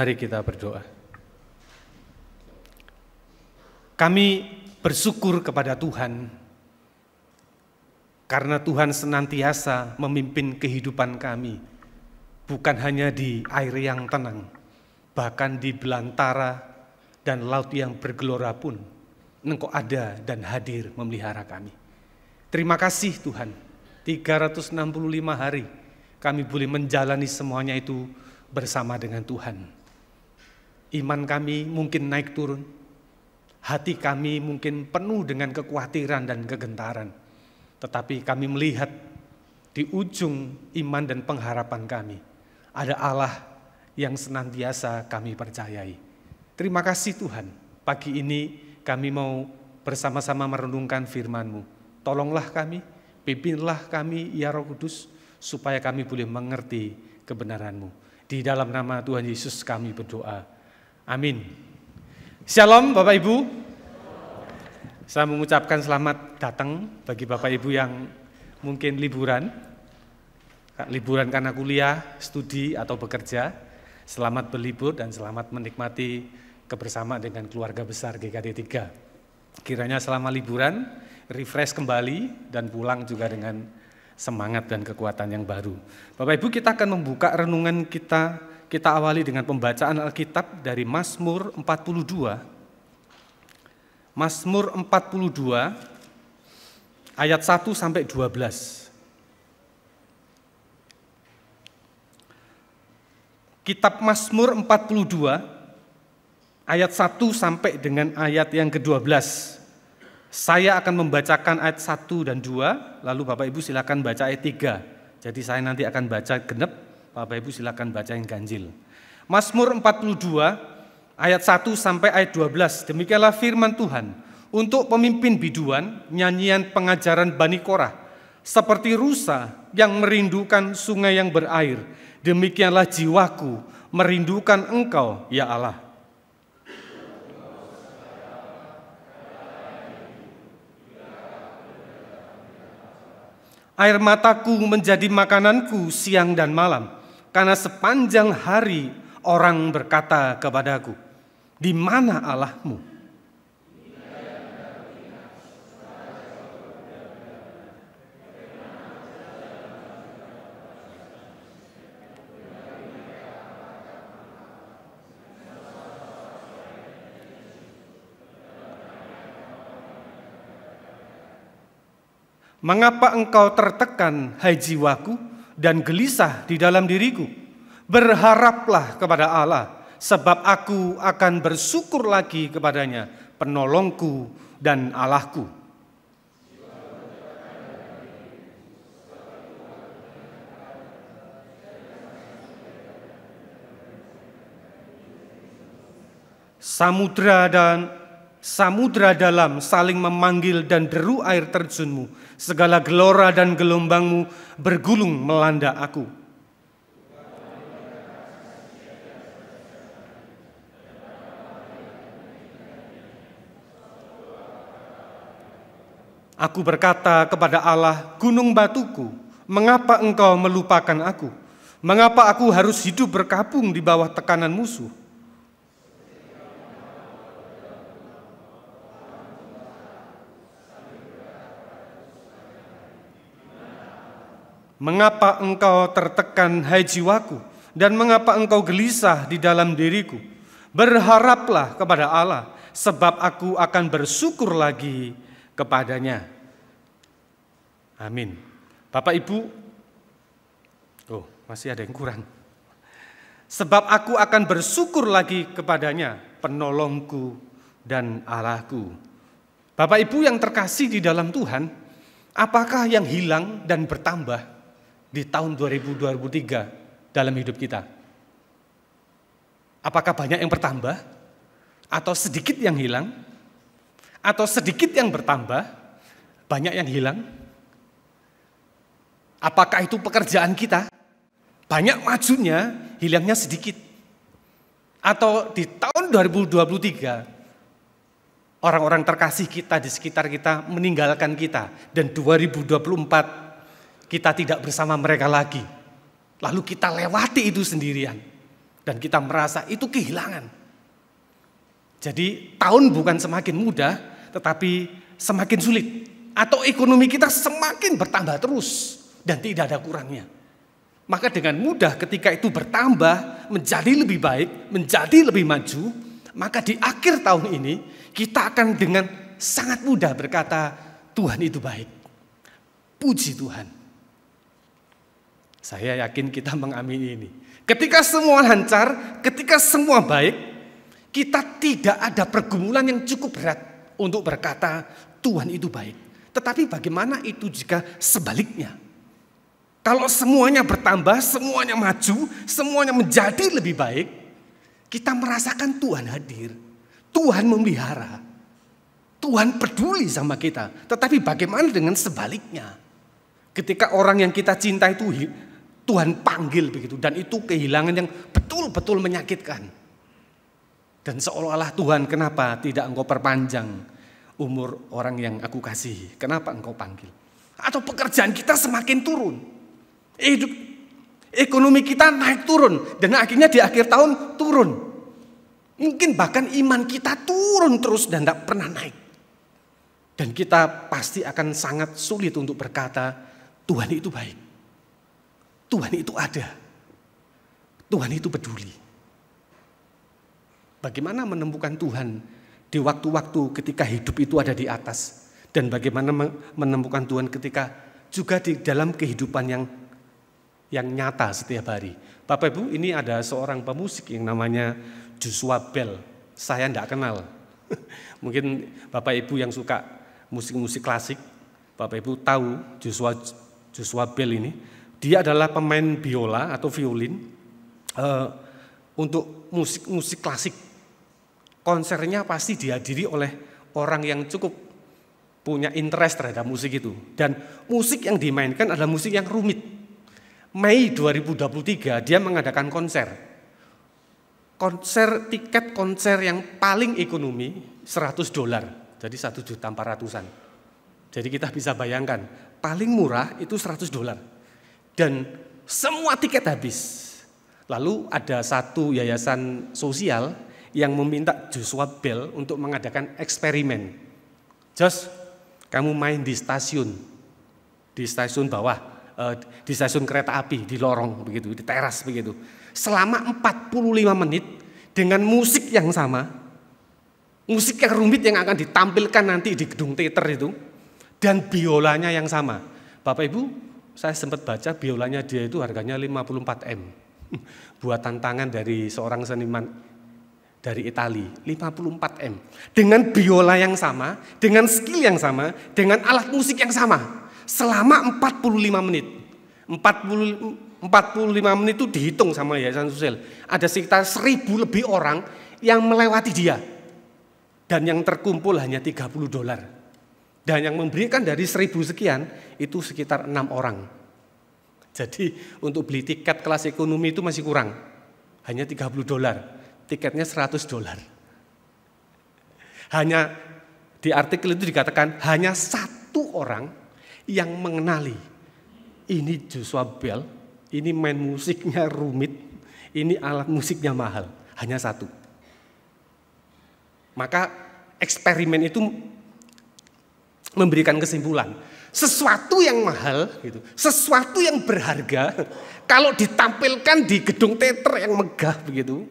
Mari kita berdoa. Kami bersyukur kepada Tuhan karena Tuhan senantiasa memimpin kehidupan kami, bukan hanya di air yang tenang, bahkan di belantara dan laut yang bergelora pun Engkau ada dan hadir memelihara kami. Terima kasih Tuhan, 365 hari kami boleh menjalani semuanya itu bersama dengan Tuhan. Iman kami mungkin naik turun, hati kami mungkin penuh dengan kekhawatiran dan kegentaran. Tetapi kami melihat di ujung iman dan pengharapan kami, ada Allah yang senantiasa kami percayai. Terima kasih Tuhan, pagi ini kami mau bersama-sama merenungkan firman-Mu. Tolonglah kami, pimpinlah kami ya Roh Kudus, supaya kami boleh mengerti kebenaran-Mu. Di dalam nama Tuhan Yesus kami berdoa. Amin. Shalom Bapak Ibu. Saya mengucapkan selamat datang bagi Bapak Ibu yang mungkin liburan karena kuliah, studi atau bekerja. Selamat berlibur dan selamat menikmati kebersamaan dengan keluarga besar GKD 3. Kiranya selama liburan refresh kembali dan pulang juga dengan semangat dan kekuatan yang baru. Bapak Ibu, kita akan membuka renungan kita awali dengan pembacaan Alkitab dari Mazmur 42. Mazmur 42 ayat 1 sampai 12. Kitab Mazmur 42 ayat 1 sampai dengan ayat yang ke-12. Saya akan membacakan ayat 1 dan 2, lalu Bapak Ibu silakan baca ayat 3. Jadi saya nanti akan baca genep, Bapak Ibu silakan baca yang ganjil. Mazmur 42 ayat 1 sampai ayat 12. Demikianlah firman Tuhan. Untuk pemimpin biduan, nyanyian pengajaran Bani Korah, seperti rusa yang merindukan sungai yang berair, demikianlah jiwaku merindukan Engkau, ya Allah. Air mataku menjadi makananku siang dan malam, karena sepanjang hari orang berkata kepadaku, di mana Allahmu? Mengapa engkau tertekan, hai jiwaku, dan gelisah di dalam diriku? Berharaplah kepada Allah, sebab aku akan bersyukur lagi kepadanya, penolongku dan Allahku. Samudra dalam saling memanggil dan deru air terjunmu, segala gelora dan gelombangmu bergulung melanda aku. Aku berkata kepada Allah, gunung batuku, mengapa engkau melupakan aku? Mengapa aku harus hidup berkabung di bawah tekanan musuh? Mengapa engkau tertekan, hai jiwaku, dan mengapa engkau gelisah di dalam diriku? Berharaplah kepada Allah, sebab aku akan bersyukur lagi kepadanya. Amin. Bapak Ibu, masih ada yang kurang. Sebab aku akan bersyukur lagi kepadanya, penolongku dan Allahku. Bapak Ibu yang terkasih di dalam Tuhan, apakah yang hilang dan bertambah di tahun 2023 dalam hidup kita? Apakah banyak yang bertambah? Atau sedikit yang hilang? Atau sedikit yang bertambah? Banyak yang hilang? Apakah itu pekerjaan kita? Banyak majunya, hilangnya sedikit. Atau di tahun 2023, orang-orang terkasih kita di sekitar kita meninggalkan kita. Dan 2024, kita tidak bersama mereka lagi. Lalu kita lewati itu sendirian. Dan kita merasa itu kehilangan. Jadi tahun bukan semakin mudah, tetapi semakin sulit. Atau ekonomi kita semakin bertambah terus dan tidak ada kurangnya. Maka dengan mudah ketika itu bertambah, menjadi lebih baik, menjadi lebih maju, maka di akhir tahun ini kita akan dengan sangat mudah berkata, Tuhan itu baik. Puji Tuhan. Saya yakin kita mengamini ini. Ketika semua lancar, ketika semua baik, kita tidak ada pergumulan yang cukup berat untuk berkata Tuhan itu baik. Tetapi bagaimana itu jika sebaliknya? Kalau semuanya bertambah, semuanya maju, semuanya menjadi lebih baik, kita merasakan Tuhan hadir, Tuhan memelihara, Tuhan peduli sama kita. Tetapi bagaimana dengan sebaliknya? Ketika orang yang kita cinta itu Tuhan panggil begitu, dan itu kehilangan yang betul-betul menyakitkan. Dan seolah-olah Tuhan, kenapa tidak engkau perpanjang umur orang yang aku kasih? Kenapa engkau panggil? Atau pekerjaan kita semakin turun. Ekonomi kita naik turun. Dan akhirnya di akhir tahun turun. Mungkin bahkan iman kita turun terus dan tidak pernah naik. Dan kita pasti akan sangat sulit untuk berkata, Tuhan itu baik. Tuhan itu ada. Tuhan itu peduli. Bagaimana menemukan Tuhan di waktu-waktu ketika hidup itu ada di atas. Dan bagaimana menemukan Tuhan ketika juga di dalam kehidupan yang nyata setiap hari. Bapak Ibu, ini ada seorang pemusik yang namanya Joshua Bell. Saya tidak kenal. Mungkin Bapak Ibu yang suka musik-musik klasik, Bapak Ibu tahu Joshua Bell ini. Dia adalah pemain biola atau violin untuk musik-musik klasik. Konsernya pasti dihadiri oleh orang yang cukup punya interest terhadap musik itu. Dan musik yang dimainkan adalah musik yang rumit. Mei 2023 dia mengadakan konser. Tiket konser yang paling ekonomi $100. Jadi $1.400.000. Jadi kita bisa bayangkan, paling murah itu $100. Dan semua tiket habis. Lalu ada satu yayasan sosial yang meminta Joshua Bell untuk mengadakan eksperimen. Josh, kamu main di stasiun bawah, di stasiun kereta api, di lorong begitu, di teras begitu. Selama 45 menit dengan musik yang sama, musik yang rumit yang akan ditampilkan nanti di gedung teater itu, dan biolanya yang sama. Bapak Ibu, saya sempat baca biolanya dia itu harganya 54M. Buatan tangan dari seorang seniman dari Italia, 54M. Dengan biola yang sama, dengan skill yang sama, dengan alat musik yang sama. Selama 45 menit. 45 menit itu dihitung sama yayasan sosial. Ada sekitar 1.000 lebih orang yang melewati dia. Dan yang terkumpul hanya $30. Dan yang memberikan dari 1.000 sekian itu sekitar 6 orang. Jadi untuk beli tiket kelas ekonomi itu masih kurang. Hanya $30. Tiketnya $100. Hanya di artikel itu dikatakan hanya satu orang yang mengenali. Ini Joshua Bell, ini main musiknya rumit, ini alat musiknya mahal. Hanya satu. Maka eksperimen itu memberikan kesimpulan, sesuatu yang mahal, gitu, sesuatu yang berharga, kalau ditampilkan di gedung teater yang megah begitu,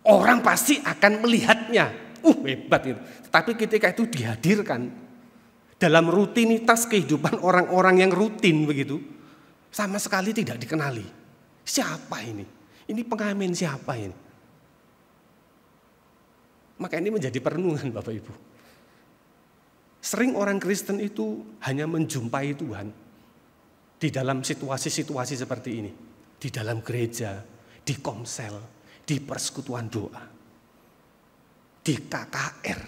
orang pasti akan melihatnya, hebat gitu. Tapi ketika itu dihadirkan dalam rutinitas kehidupan orang-orang yang rutin begitu, sama sekali tidak dikenali. Siapa ini? Ini pengamen siapa ini? Maka ini menjadi perenungan Bapak Ibu. Sering orang Kristen itu hanya menjumpai Tuhan di dalam situasi-situasi seperti ini. Di dalam gereja, di komsel, di persekutuan doa, di KKR.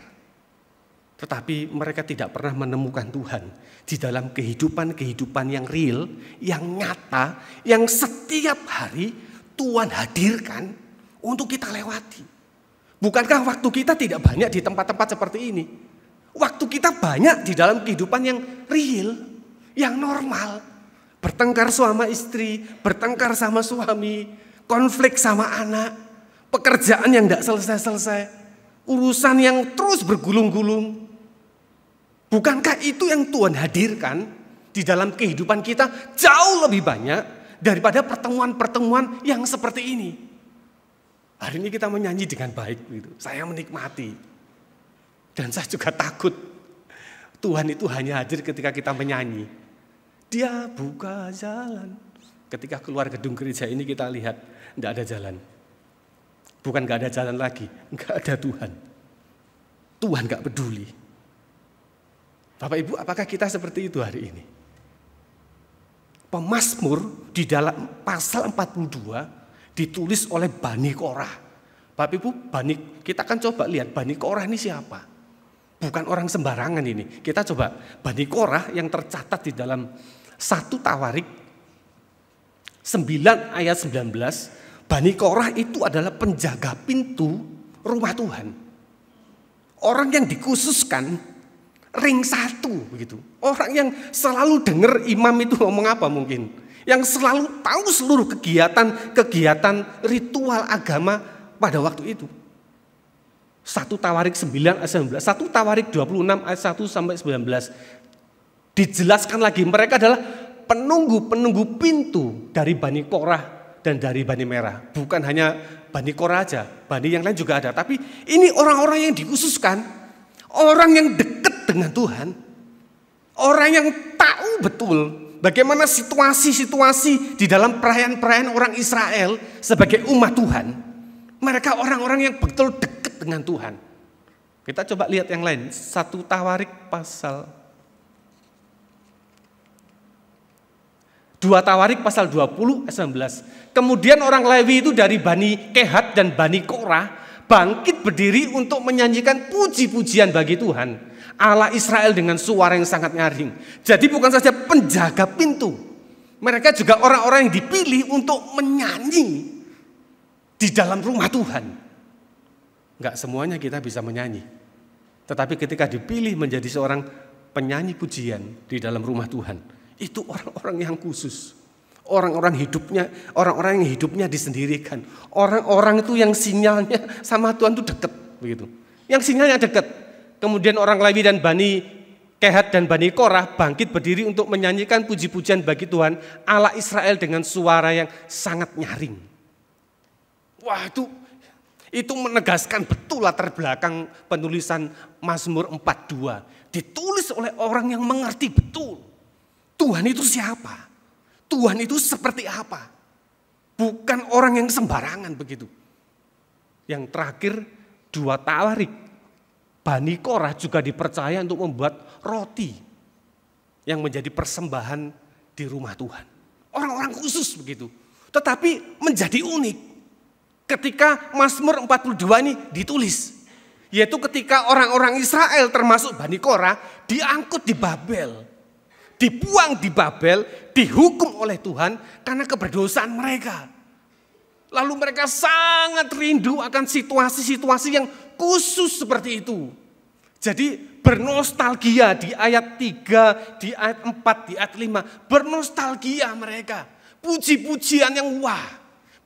Tetapi mereka tidak pernah menemukan Tuhan di dalam kehidupan-kehidupan yang real, yang nyata, yang setiap hari Tuhan hadirkan untuk kita lewati. Bukankah waktu kita tidak banyak di tempat-tempat seperti ini? Waktu kita banyak di dalam kehidupan yang real, yang normal. Bertengkar sama istri, bertengkar sama suami, konflik sama anak, pekerjaan yang tidak selesai-selesai, urusan yang terus bergulung-gulung. Bukankah itu yang Tuhan hadirkan di dalam kehidupan kita jauh lebih banyak daripada pertemuan-pertemuan yang seperti ini? Hari ini kita menyanyi dengan baik, gitu. Saya menikmati. Dan saya juga takut Tuhan itu hanya hadir ketika kita menyanyi. Dia buka jalan. Ketika keluar gedung gereja ini kita lihat tidak ada jalan. Bukan gak ada jalan lagi, gak ada Tuhan. Tuhan gak peduli. Bapak Ibu, apakah kita seperti itu hari ini? Pemazmur di dalam pasal 42 ditulis oleh Bani Korah. Bapak Ibu, kita akan coba lihat Bani Korah ini siapa. Bukan orang sembarangan ini. Kita coba Bani Korah yang tercatat di dalam 1 Tawarik 9 ayat 19. Bani Korah itu adalah penjaga pintu rumah Tuhan. Orang yang dikhususkan ring 1 begitu. Orang yang selalu dengar imam itu ngomong apa mungkin. Yang selalu tahu seluruh kegiatan ritual agama pada waktu itu. 1 Tawarik 9 ayat 19. 1 Tawarik 26 ayat 1 sampai 19. Dijelaskan lagi mereka adalah penunggu-penunggu pintu dari Bani Korah dan dari Bani Merah. Bukan hanya Bani Korah aja, Bani yang lain juga ada. Tapi ini orang-orang yang dikhususkan, orang yang dekat dengan Tuhan, orang yang tahu betul bagaimana situasi-situasi di dalam perayaan-perayaan orang Israel sebagai umat Tuhan. Mereka orang-orang yang betul dekat dengan Tuhan. Kita coba lihat yang lain. 1 Tawarik pasal 2 Tawarik pasal 20 ayat 19. Kemudian orang Lewi itu dari Bani Kehat dan Bani Korah bangkit berdiri untuk menyanyikan puji-pujian bagi Tuhan Allah Israel dengan suara yang sangat nyaring. Jadi bukan saja penjaga pintu, mereka juga orang-orang yang dipilih untuk menyanyi di dalam rumah Tuhan. Enggak semuanya kita bisa menyanyi, tetapi ketika dipilih menjadi seorang penyanyi pujian di dalam rumah Tuhan, itu orang-orang yang khusus. Orang-orang yang hidupnya disendirikan. Orang-orang itu yang sinyalnya sama Tuhan itu dekat begitu. Yang sinyalnya dekat. Kemudian orang Lewi dan Bani Kehat dan Bani Korah bangkit berdiri untuk menyanyikan puji-pujian bagi Tuhan Allah Israel dengan suara yang sangat nyaring. Wah, itu menegaskan betul latar belakang penulisan Mazmur 42. Ditulis oleh orang yang mengerti betul Tuhan itu siapa? Tuhan itu seperti apa? Bukan orang yang sembarangan begitu. Yang terakhir 2 Tawarik. Bani Korah juga dipercaya untuk membuat roti yang menjadi persembahan di rumah Tuhan. Orang-orang khusus begitu. Tetapi menjadi unik ketika Mazmur 42 ini ditulis. Yaitu ketika orang-orang Israel termasuk Bani Korah diangkut di Babel. Dibuang di Babel, dihukum oleh Tuhan karena keberdosaan mereka. Lalu mereka sangat rindu akan situasi-situasi yang khusus seperti itu. Jadi bernostalgia di ayat 3, di ayat 4, di ayat 5. Bernostalgia mereka. Puji-pujian yang wah,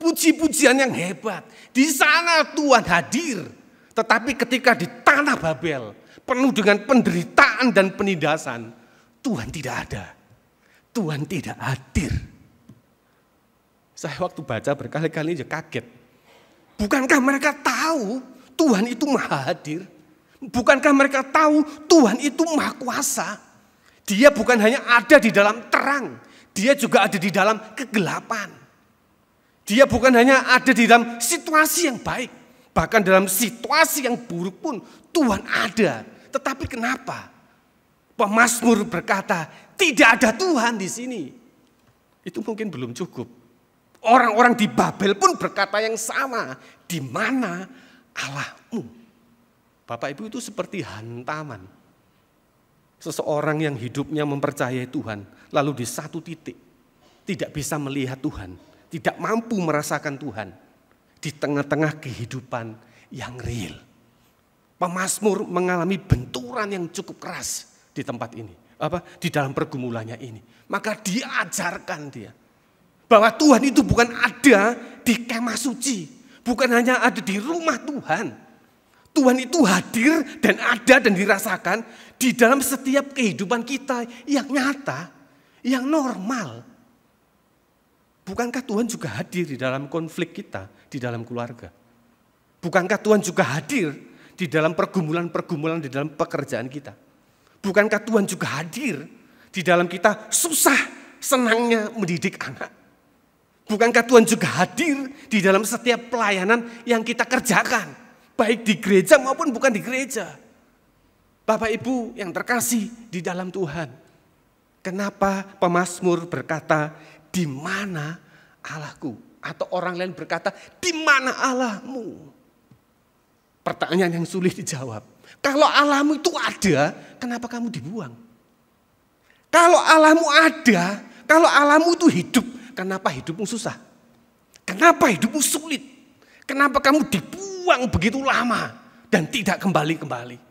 puji-pujian yang hebat. Di sana Tuhan hadir. Tetapi ketika di tanah Babel, penuh dengan penderitaan dan penindasan, Tuhan tidak ada. Tuhan tidak hadir. Saya waktu baca berkali-kali aja kaget. Bukankah mereka tahu Tuhan itu maha hadir? Bukankah mereka tahu Tuhan itu maha kuasa? Dia bukan hanya ada di dalam terang, dia juga ada di dalam kegelapan. Dia bukan hanya ada di dalam situasi yang baik, bahkan dalam situasi yang buruk pun Tuhan ada. Tetapi kenapa pemazmur berkata, tidak ada Tuhan di sini? Itu mungkin belum cukup. Orang-orang di Babel pun berkata yang sama. Di mana Allahmu? Bapak Ibu, itu seperti hantaman. Seseorang yang hidupnya mempercayai Tuhan, lalu di satu titik tidak bisa melihat Tuhan, tidak mampu merasakan Tuhan di tengah-tengah kehidupan yang real. Pemazmur mengalami benturan yang cukup keras di tempat ini, di dalam pergumulannya ini. Maka diajarkan dia bahwa Tuhan itu bukan ada di kemah suci, bukan hanya ada di rumah Tuhan. Tuhan itu hadir dan ada dan dirasakan di dalam setiap kehidupan kita yang nyata, yang normal. Bukankah Tuhan juga hadir di dalam konflik kita, di dalam keluarga? Bukankah Tuhan juga hadir di dalam pergumulan-pergumulan di dalam pekerjaan kita? Bukankah Tuhan juga hadir di dalam kita susah senangnya mendidik anak? Bukankah Tuhan juga hadir di dalam setiap pelayanan yang kita kerjakan? Baik di gereja maupun bukan di gereja. Bapak Ibu yang terkasih di dalam Tuhan. Kenapa pemazmur berkata, di mana Allahku? Atau orang lain berkata, di mana Allahmu? Pertanyaan yang sulit dijawab. Kalau Allahmu itu ada, kenapa kamu dibuang? Kalau Allahmu ada, kalau Allahmu itu hidup, kenapa hidupmu susah? Kenapa hidupmu sulit? Kenapa kamu dibuang begitu lama dan tidak kembali-kembali?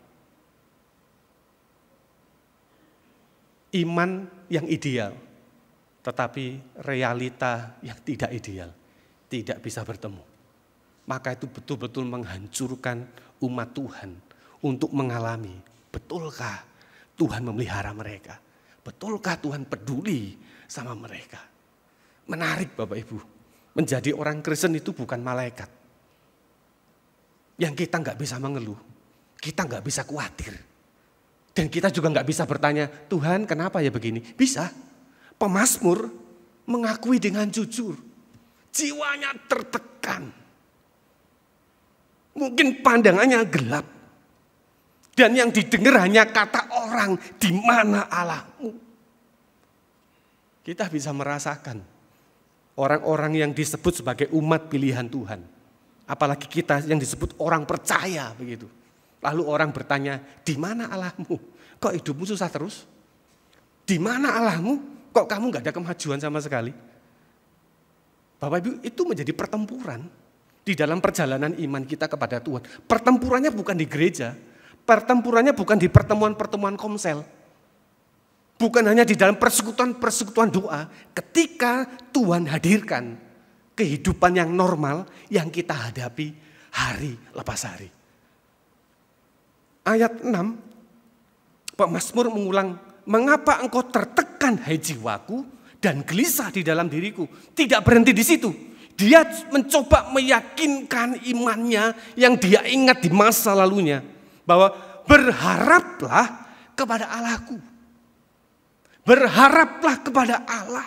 Iman yang ideal, tetapi realita yang tidak ideal, tidak bisa bertemu. Maka itu betul-betul menghancurkan umat Tuhan untuk mengalami, betulkah Tuhan memelihara mereka? Betulkah Tuhan peduli sama mereka? Menarik Bapak Ibu, menjadi orang Kristen itu bukan malaikat. Yang kita nggak bisa mengeluh, kita nggak bisa khawatir. Dan kita juga nggak bisa bertanya, Tuhan kenapa ya begini? Bisa. Pemazmur mengakui dengan jujur, jiwanya tertekan. Mungkin pandangannya gelap. Dan yang didengar hanya kata orang, di mana Allahmu? Kita bisa merasakan orang-orang yang disebut sebagai umat pilihan Tuhan. Apalagi kita yang disebut orang percaya begitu. Lalu orang bertanya, di mana Allahmu? Kok hidupmu susah terus? Di mana Allahmu? Kok kamu gak ada kemajuan sama sekali? Bapak Ibu, itu menjadi pertempuran di dalam perjalanan iman kita kepada Tuhan. Pertempurannya bukan di gereja, pertempurannya bukan di pertemuan-pertemuan komsel. Bukan hanya di dalam persekutuan doa, ketika Tuhan hadirkan kehidupan yang normal yang kita hadapi hari lepas hari. Ayat 6, pemazmur mengulang, mengapa engkau tertekan hai jiwaku dan gelisah di dalam diriku. Tidak berhenti di situ. Dia mencoba meyakinkan imannya yang dia ingat di masa lalunya. Bahwa berharaplah kepada Allahku. Berharaplah kepada Allah.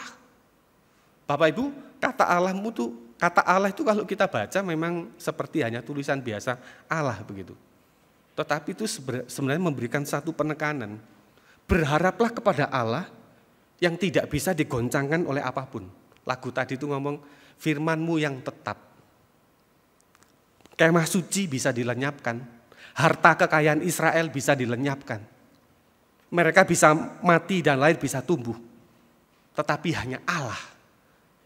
Bapak Ibu, kata Allah itu kalau kita baca memang seperti hanya tulisan biasa Allah begitu. Tetapi itu sebenarnya memberikan satu penekanan. Berharaplah kepada Allah yang tidak bisa digoncangkan oleh apapun. Lagu tadi itu ngomong firman-Mu yang tetap. Kemah suci bisa dilenyapkan. Harta kekayaan Israel bisa dilenyapkan. Mereka bisa mati dan lahir bisa tumbuh. Tetapi hanya Allah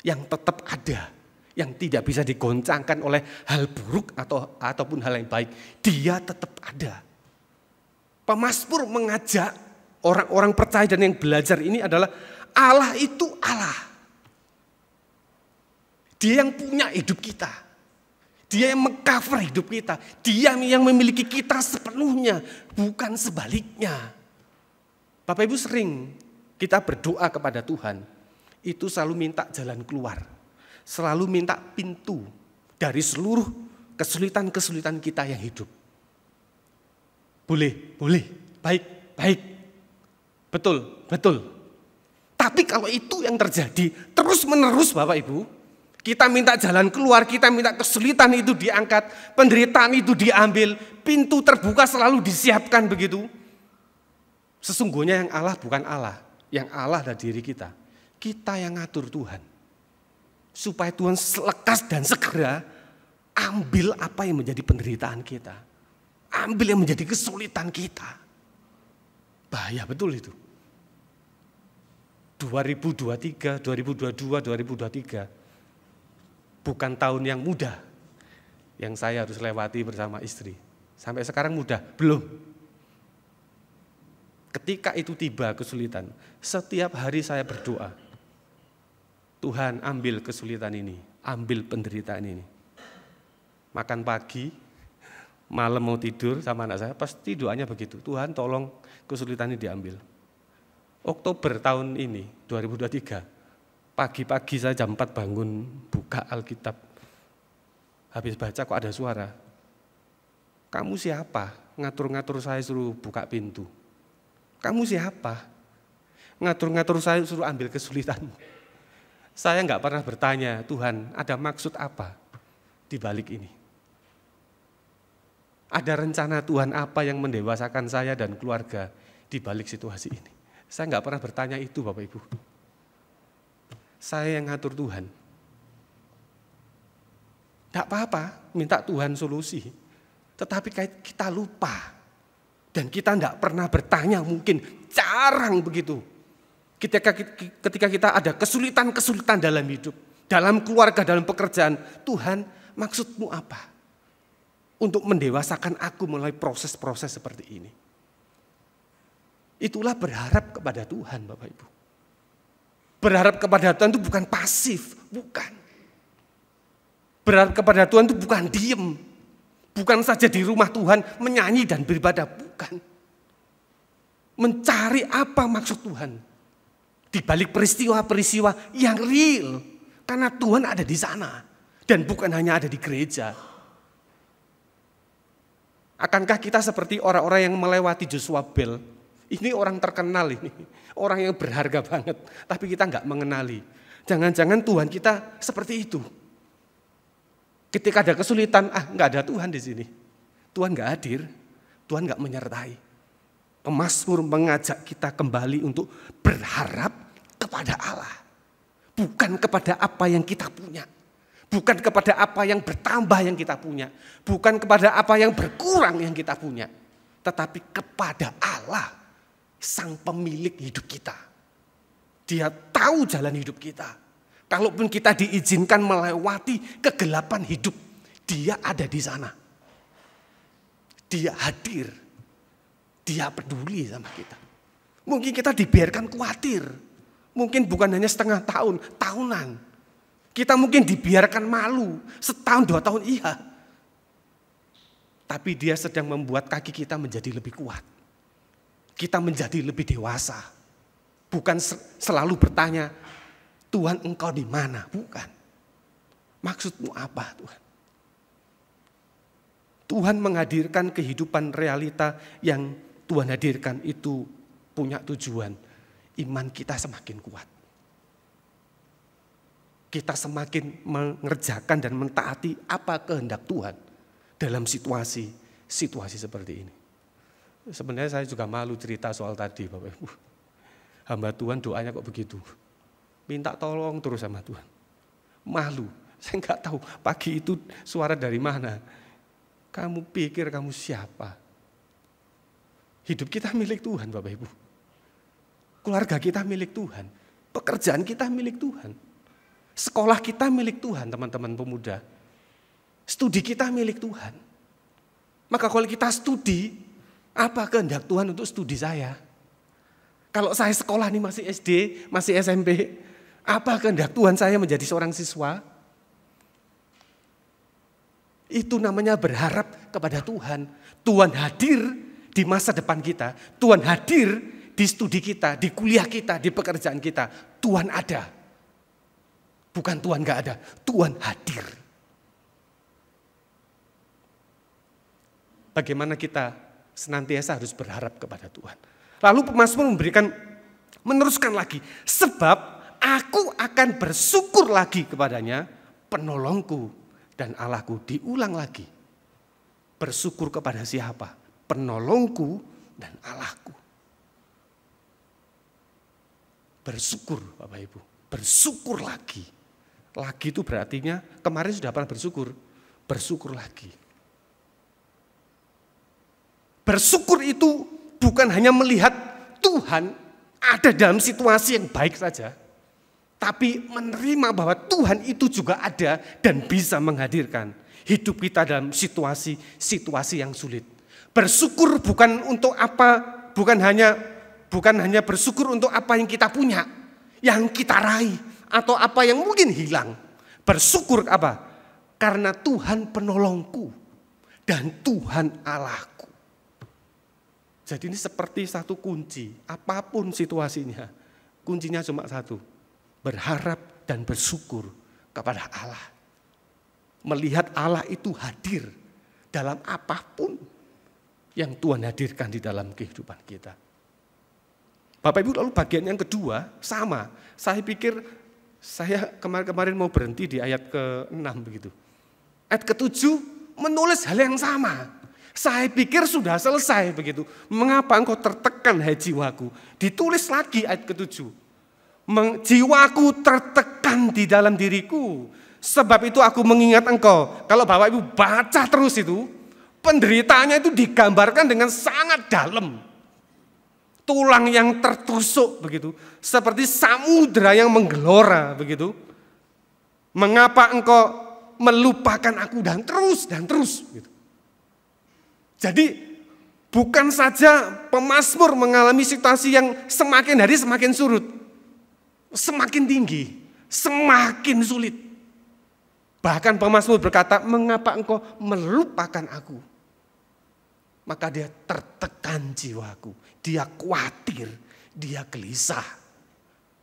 yang tetap ada, yang tidak bisa digoncangkan oleh hal buruk ataupun hal yang baik. Dia tetap ada. Pemazmur mengajak orang-orang percaya dan yang belajar ini adalah Allah itu Allah. Dia yang punya hidup kita. Dia yang mengcover hidup kita. Dia yang memiliki kita sepenuhnya, bukan sebaliknya. Bapak Ibu sering kita berdoa kepada Tuhan, itu selalu minta jalan keluar. Selalu minta pintu dari seluruh kesulitan-kesulitan kita yang hidup. Boleh, baik. Betul. Tapi kalau itu yang terjadi terus menerus Bapak Ibu, kita minta jalan keluar, kita minta kesulitan itu diangkat, penderitaan itu diambil, pintu terbuka selalu disiapkan begitu. Sesungguhnya yang Allah bukan Allah, yang Allah adalah diri kita. Kita yang ngatur Tuhan. Supaya Tuhan lekas dan segera ambil apa yang menjadi penderitaan kita. Ambil yang menjadi kesulitan kita. Bahaya betul itu. 2023, 2022, 2023 bukan tahun yang mudah yang saya harus lewati bersama istri. Sampai sekarang mudah? Belum. Ketika itu tiba kesulitan, setiap hari saya berdoa, Tuhan ambil kesulitan ini, ambil penderitaan ini. Makan pagi, malam mau tidur sama anak saya, pasti doanya begitu. Tuhan tolong kesulitan ini diambil. Oktober tahun ini, 2023, pagi-pagi saya jam 4 bangun, buka Alkitab. Habis baca kok ada suara. Kamu siapa? Ngatur-ngatur saya suruh buka pintu. Kamu siapa? Ngatur-ngatur saya suruh ambil kesulitan. Saya enggak pernah bertanya, Tuhan ada maksud apa di balik ini? Ada rencana Tuhan apa yang mendewasakan saya dan keluarga di balik situasi ini? Saya enggak pernah bertanya itu Bapak Ibu. Saya yang ngatur Tuhan. Enggak apa-apa, minta Tuhan solusi. Tetapi kita lupa. Dan kita enggak pernah bertanya, mungkin jarang begitu. Ketika kita ada kesulitan-kesulitan dalam hidup, dalam keluarga, dalam pekerjaan, Tuhan maksudmu apa? Untuk mendewasakan aku melalui proses-proses seperti ini. Itulah berharap kepada Tuhan Bapak Ibu. Berharap kepada Tuhan itu bukan pasif, bukan. Berharap kepada Tuhan itu bukan diem. Bukan saja di rumah Tuhan menyanyi dan beribadah, bukan. Mencari apa maksud Tuhan. Di balik peristiwa-peristiwa yang real. Karena Tuhan ada di sana. Dan bukan hanya ada di gereja. Akankah kita seperti orang-orang yang melewati Joshua Bell? Ini orang terkenal ini. Orang yang berharga banget. Tapi kita enggak mengenali. Jangan-jangan Tuhan kita seperti itu. Ketika ada kesulitan, enggak ada Tuhan di sini. Tuhan enggak hadir. Tuhan enggak menyertai. Pemazmur mengajak kita kembali untuk berharap kepada Allah. Bukan kepada apa yang kita punya. Bukan kepada apa yang bertambah yang kita punya. Bukan kepada apa yang berkurang yang kita punya. Tetapi kepada Allah, sang pemilik hidup kita. Dia tahu jalan hidup kita. Kalaupun kita diizinkan melewati kegelapan hidup, dia ada di sana. Dia hadir. Dia peduli sama kita. Mungkin kita dibiarkan khawatir. Mungkin bukan hanya setengah tahun, tahunan. Kita mungkin dibiarkan malu, setahun, 2 tahun, iya. Tapi dia sedang membuat kaki kita menjadi lebih kuat. Kita menjadi lebih dewasa. Bukan selalu bertanya, Tuhan engkau di mana? Bukan. Maksudmu apa Tuhan? Tuhan menghadirkan kehidupan realita yang Tuhan hadirkan itu punya tujuan. Iman kita semakin kuat. Kita semakin mengerjakan dan mentaati apa kehendak Tuhan dalam situasi seperti ini. Sebenarnya saya juga malu cerita soal tadi Bapak Ibu. Hamba Tuhan doanya kok begitu. Minta tolong terus sama Tuhan. Malu, saya enggak tahu pagi itu suara dari mana. Kamu pikir kamu siapa? Hidup kita milik Tuhan Bapak Ibu. Keluarga kita milik Tuhan. Pekerjaan kita milik Tuhan. Sekolah kita milik Tuhan teman-teman pemuda. Studi kita milik Tuhan. Maka kalau kita studi, apa kehendak Tuhan untuk studi saya? Kalau saya sekolah nih masih SD, masih SMP, apa kehendak Tuhan saya menjadi seorang siswa? Itu namanya berharap kepada Tuhan. Tuhan hadir di masa depan kita. Tuhan hadir di studi kita, di kuliah kita, di pekerjaan kita. Tuhan ada. Bukan Tuhan gak ada, Tuhan hadir. Bagaimana kita senantiasa harus berharap kepada Tuhan. Lalu pemazmur meneruskan lagi. Sebab aku akan bersyukur lagi kepadanya, penolongku dan Allahku. Diulang lagi. Bersyukur kepada siapa? Penolongku dan Allahku. Bersyukur Bapak Ibu. Bersyukur lagi. Lagi itu berartinya kemarin sudah pernah bersyukur. Bersyukur lagi. Bersyukur itu bukan hanya melihat Tuhan ada dalam situasi yang baik saja. Tapi menerima bahwa Tuhan itu juga ada dan bisa menghadirkan hidup kita dalam situasi yang sulit. Bersyukur bukan untuk apa, bukan hanya bersyukur untuk apa yang kita punya, yang kita raih, atau apa yang mungkin hilang. Bersyukur apa? Karena Tuhan penolongku dan Tuhan Allahku. Jadi ini seperti satu kunci, apapun situasinya, kuncinya cuma satu, berharap dan bersyukur kepada Allah. Melihat Allah itu hadir dalam apapun yang Tuhan hadirkan di dalam kehidupan kita. Bapak Ibu, lalu bagian yang kedua sama, saya pikir saya kemarin mau berhenti di ayat ke-6 begitu. Ayat ke-7 menulis hal yang sama. Saya pikir sudah selesai begitu. Mengapa engkau tertekan hai jiwaku? Ditulis lagi ayat ke-7. Jiwaku tertekan di dalam diriku. Sebab itu aku mengingat engkau. Kalau Bapak Ibu baca terus itu, penderitaannya itu digambarkan dengan sangat dalam. Tulang yang tertusuk begitu. Seperti samudra yang menggelora begitu. Mengapa engkau melupakan aku dan terus gitu. Jadi bukan saja pemazmur mengalami situasi yang semakin hari semakin surut, semakin tinggi, semakin sulit. Bahkan pemazmur berkata, mengapa engkau melupakan aku? Maka dia tertekan jiwaku, dia khawatir, dia gelisah.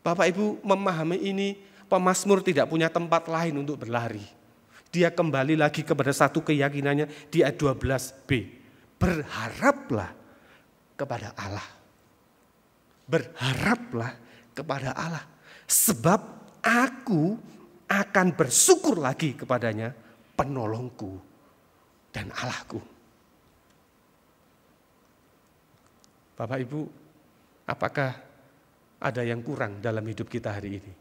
Bapak Ibu memahami ini, pemazmur tidak punya tempat lain untuk berlari. Dia kembali lagi kepada satu keyakinannya di ayat 12b. Berharaplah kepada Allah. Berharaplah kepada Allah. Sebab aku akan bersyukur lagi kepadanya, penolongku dan Allahku. Bapak Ibu, apakah ada yang kurang dalam hidup kita hari ini?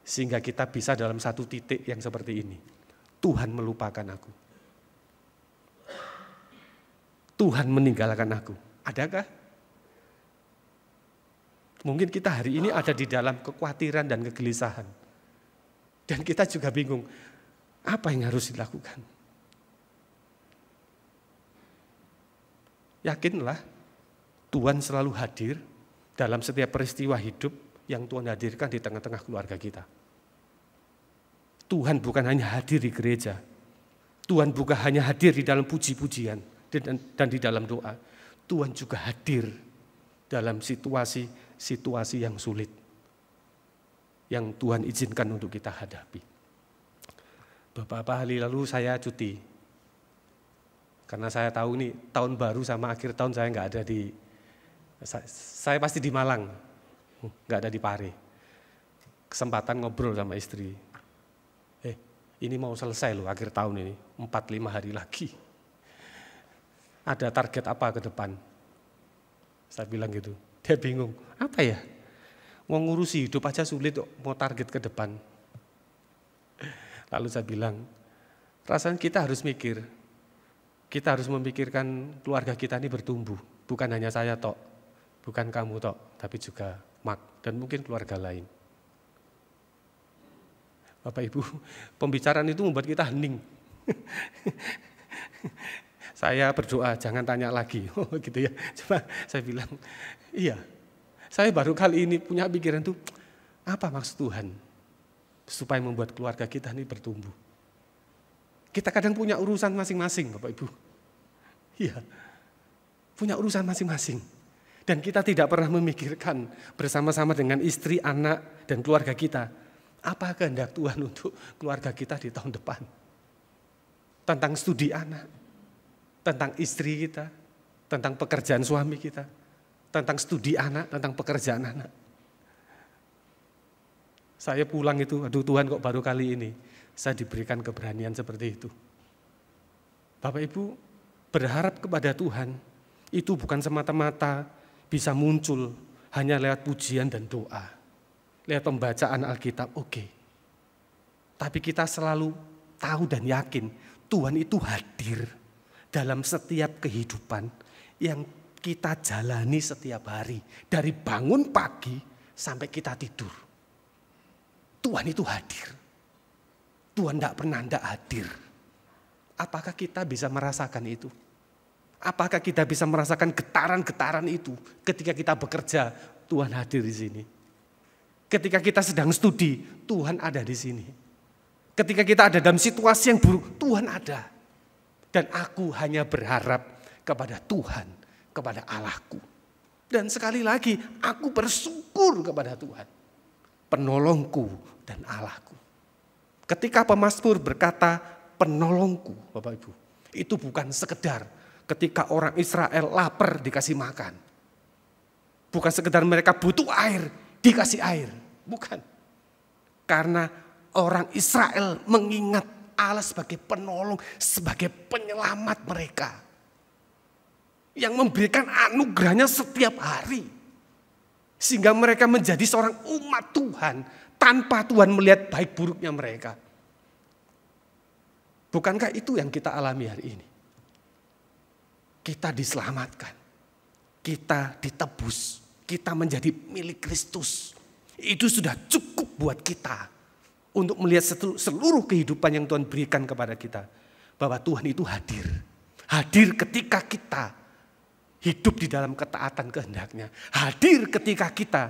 Sehingga kita bisa dalam satu titik yang seperti ini. Tuhan melupakan aku. Tuhan meninggalkan aku. Adakah? Mungkin kita hari ini ada di dalam kekhawatiran dan kegelisahan. Dan kita juga bingung, apa yang harus dilakukan? Yakinlah, Tuhan selalu hadir dalam setiap peristiwa hidup yang Tuhan hadirkan di tengah-tengah keluarga kita. Tuhan bukan hanya hadir di gereja. Tuhan bukan hanya hadir di dalam puji-pujian dan di dalam doa. Tuhan juga hadir dalam situasi yang sulit yang Tuhan izinkan untuk kita hadapi. Beberapa hari lalu saya cuti. Karena saya tahu nih tahun baru sama akhir tahun saya nggak ada di, saya pasti di Malang, nggak ada di Pare. Kesempatan ngobrol sama istri. Ini mau selesai loh akhir tahun ini, 4-5 hari lagi. Ada target apa ke depan? Saya bilang gitu. Dia bingung, apa ya? Mau ngurusi hidup aja sulit kok, mau target ke depan. Lalu saya bilang, rasanya kita harus mikir. Kita harus memikirkan keluarga kita ini bertumbuh. Bukan hanya saya tok, bukan kamu tok, tapi juga Mark dan mungkin keluarga lain. Bapak Ibu, pembicaraan itu membuat kita hening. Saya berdoa, jangan tanya lagi. Oh gitu ya. Coba saya bilang, iya. Saya baru kali ini punya pikiran tuh, apa maksud Tuhan? Supaya membuat keluarga kita ini bertumbuh. Kita kadang punya urusan masing-masing, Bapak Ibu. Iya, punya urusan masing-masing. Dan kita tidak pernah memikirkan bersama-sama dengan istri, anak, dan keluarga kita. Apa kehendak Tuhan untuk keluarga kita di tahun depan? Tentang studi anak, tentang istri kita, tentang pekerjaan suami kita, tentang studi anak, tentang pekerjaan anak. Saya pulang itu, aduh Tuhan kok baru kali ini saya diberikan keberanian seperti itu. Bapak Ibu, berharap kepada Tuhan itu bukan semata-mata bisa muncul hanya lewat pujian dan doa. Lewat pembacaan Alkitab, oke. Tapi kita selalu tahu dan yakin Tuhan itu hadir dalam setiap kehidupan yang kita jalani setiap hari. Dari bangun pagi sampai kita tidur. Tuhan itu hadir. Tuhan tidak pernah tidak hadir. Apakah kita bisa merasakan itu? Apakah kita bisa merasakan getaran-getaran itu ketika kita bekerja, Tuhan hadir di sini? Ketika kita sedang studi, Tuhan ada di sini. Ketika kita ada dalam situasi yang buruk, Tuhan ada. Dan aku hanya berharap kepada Tuhan, kepada Allahku. Dan sekali lagi, aku bersyukur kepada Tuhan, penolongku dan Allahku. Ketika pemazmur berkata penolongku, Bapak Ibu, itu bukan sekedar ketika orang Israel lapar dikasih makan. Bukan sekedar mereka butuh air, dikasih air. Bukan. Karena orang Israel mengingat Allah sebagai penolong, sebagai penyelamat mereka. Yang memberikan anugerahnya setiap hari. Sehingga mereka menjadi seorang umat Tuhan tanpa Tuhan melihat baik buruknya mereka. Bukankah itu yang kita alami hari ini? Kita diselamatkan. Kita ditebus. Kita menjadi milik Kristus. Itu sudah cukup buat kita. Untuk melihat seluruh kehidupan yang Tuhan berikan kepada kita. Bahwa Tuhan itu hadir. Hadir ketika kita hidup di dalam ketaatan kehendaknya. Hadir ketika kita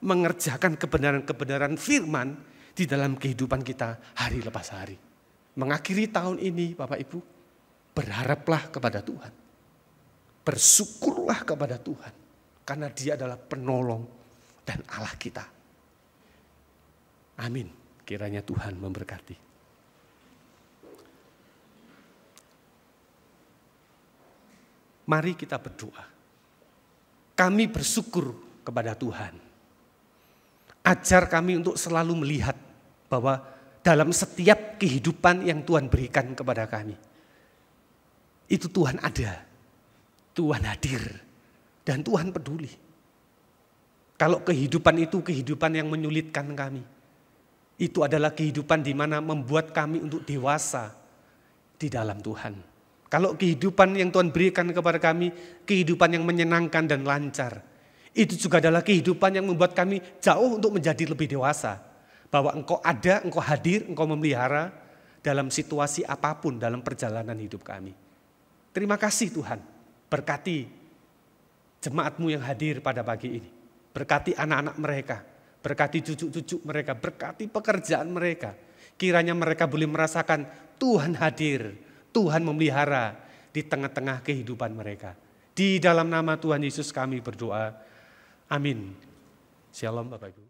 mengerjakan kebenaran-kebenaran firman di dalam kehidupan kita hari lepas hari. Mengakhiri tahun ini Bapak Ibu, berharaplah kepada Tuhan. Bersyukurlah kepada Tuhan. Karena Dia adalah penolong dan Allah kita. Amin. Kiranya Tuhan memberkati. Mari kita berdoa. Kami bersyukur kepada Tuhan. Ajar kami untuk selalu melihat bahwa dalam setiap kehidupan yang Tuhan berikan kepada kami, itu Tuhan ada, Tuhan hadir, dan Tuhan peduli. Kalau kehidupan itu kehidupan yang menyulitkan kami, itu adalah kehidupan di mana membuat kami untuk dewasa di dalam Tuhan. Kalau kehidupan yang Tuhan berikan kepada kami, kehidupan yang menyenangkan dan lancar, itu juga adalah kehidupan yang membuat kami jauh untuk menjadi lebih dewasa. Bahwa Engkau ada, Engkau hadir, Engkau memelihara dalam situasi apapun dalam perjalanan hidup kami. Terima kasih Tuhan, berkati jemaat-Mu yang hadir pada pagi ini. Berkati anak-anak mereka, berkati cucu-cucu mereka, berkati pekerjaan mereka. Kiranya mereka boleh merasakan Tuhan hadir, Tuhan memelihara di tengah-tengah kehidupan mereka. Di dalam nama Tuhan Yesus kami berdoa. Amin. Shalom Bapak Ibu.